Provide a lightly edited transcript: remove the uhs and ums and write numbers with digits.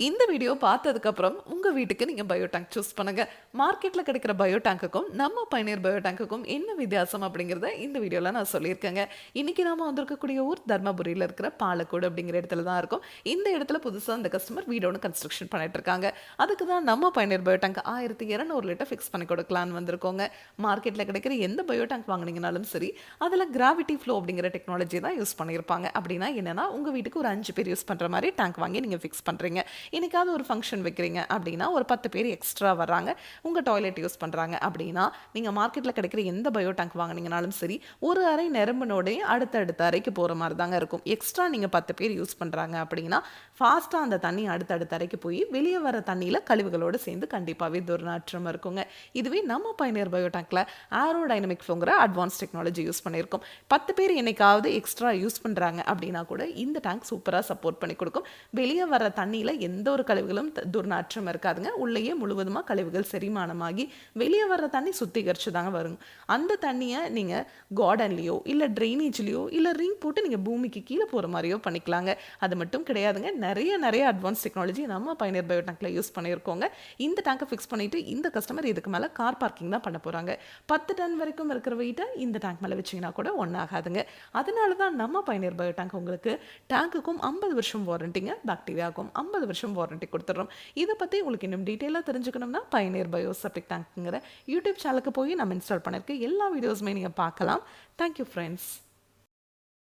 இந்த வீடியோ பார்த்ததுக்கப்புறம் உங்கள் வீட்டுக்கு நீங்கள் பயோ டேங்க் சூஸ் பண்ணுங்கள். மார்க்கெட்டில் கிடைக்கிற பயோ டேங்க்குக்கும் நம்ம பயணியர் பயோ டேங்க்குக்கும் என்ன வித்தியாசம் அப்படிங்கிறத இந்த வீடியோவில் நான் சொல்லியிருக்கேங்க. இன்றைக்கி நாம் வந்திருக்கக்கூடிய ஊர் தர்மபுரியில் இருக்கிற பாலக்கோடு அப்படிங்கிற இடத்துல தான் இருக்கும். இந்த இடத்துல புதுசாக அந்த கஸ்டமர் வீடு ஒன்று கன்ஸ்ட்ரக்ஷன் பண்ணிட்டு இருக்காங்க. அதுக்கு தான் நம்ம பயணியர் பயோ டேங்க் 1200 லிட்டர் ஃபிக்ஸ் பண்ணி கொடுக்கலான்னு வந்திருக்கோங்க. மார்க்கெட்டில் கிடைக்கிற எந்த பயோ டேங்க் வாங்கினீங்கனாலும் சரி, அதில் கிராவிட்டி ஃப்ளோ அப்படிங்கிற டெக்னாலஜி தான் யூஸ் பண்ணியிருப்பாங்க. அப்படின்னா என்னென்னா, உங்கள் வீட்டுக்கு ஒரு 5 பேர் யூஸ் பண்ணுற மாதிரி டேங்க் வாங்கி நீங்கள் ஃபிக்ஸ் பண்ணுறீங்க. இன்னைக்காவது ஒரு ஃபங்க்ஷன் வைக்கிறீங்க அப்படின்னா ஒரு 10 பேர் எக்ஸ்ட்ரா வர்றாங்க, உங்கள் டாய்லெட் யூஸ் பண்ணுறாங்க அப்படின்னா நீங்கள் மார்க்கெட்டில் கிடைக்கிற எந்த பயோ டேங்க் வாங்கினீங்கனாலும் சரி, ஒரு அறை நிரம்பினோடே அடுத்தடுத்த அறைக்கு போகிற மாதிரி தாங்க இருக்கும். எக்ஸ்ட்ரா நீங்கள் 10 பேர் யூஸ் பண்ணுறாங்க அப்படின்னா ஃபாஸ்ட்டாக அந்த தண்ணி அடுத்தடுத்த அறைக்கு போய் வெளியே வர தண்ணியில் கழிவுகளோடு சேர்ந்து கண்டிப்பாகவே துர்நாற்றம் இருக்குங்க. இதுவே நம்ம பயணியர் பயோ டேங்க்கில் ஏரோடைனமிக் ஃப்ளோங்கிற அட்வான்ஸ் டெக்னாலஜி யூஸ் பண்ணியிருக்கோம். 10 பேர் என்னைக்காவது எக்ஸ்ட்ரா யூஸ் பண்ணுறாங்க அப்படின்னா கூட இந்த டேங்க் சூப்பராக சப்போர்ட் பண்ணி கொடுக்கும். வெளியே வர தண்ணியில் எந்த ஒரு கழிவுகளும் துர்நாற்றம் இருக்காதுங்க. உள்ளேயே முழுவதுமாக கழிவுகள் செரிமானமாகி வெளியே வர்ற தண்ணி சுத்திகரிச்சு தாங்க வரும். அந்த தண்ணியை நீங்கள் கார்டன்லேயோ இல்லை ட்ரைனேஜ்லேயோ இல்லை ரிங் போட்டு நீங்கள் பூமிக்கு கீழே போகிற மாதிரியோ பண்ணிக்கலாங்க. அது மட்டும் கிடையாதுங்க, நிறைய அட்வான்ஸ் டெக்னாலஜி நம்ம பயணியர் பயோ டேங்க்ல யூஸ் பண்ணியிருக்கோங்க. இந்த டேங்கை ஃபிக்ஸ் பண்ணிட்டு இந்த கஸ்டமர் இதுக்கு மேலே கார் பார்க்கிங் தான் பண்ண போகிறாங்க. 10 டன் வரைக்கும் இருக்கிற வெயிட்டை இந்த டேங்க் மேலே வச்சிங்கன்னா கூட ஒன்றாகாதுங்க. அதனால தான் நம்ம பயணியர் பயோ டேங்க் உங்களுக்கு டேங்குக்கும் 50 வருஷம் வாரண்டிங்க, பாக்டீரியாவுக்கும் 50 வருஷம் வாரண்டி கொடுத்துட்றோம். இதை பற்றி உங்களுக்கு இன்னும் டீட்டெயிலாக தெரிஞ்சுக்கணும்னா பயணியர் பயோ செப்டிக் டேங்க்குங்கிற யூடியூப் சேனலுக்கு போய் நம்ம இன்ஸ்டால் பண்ணியிருக்க எல்லா வீடியோஸுமே நீங்கள் பார்க்கலாம். Thank you friends.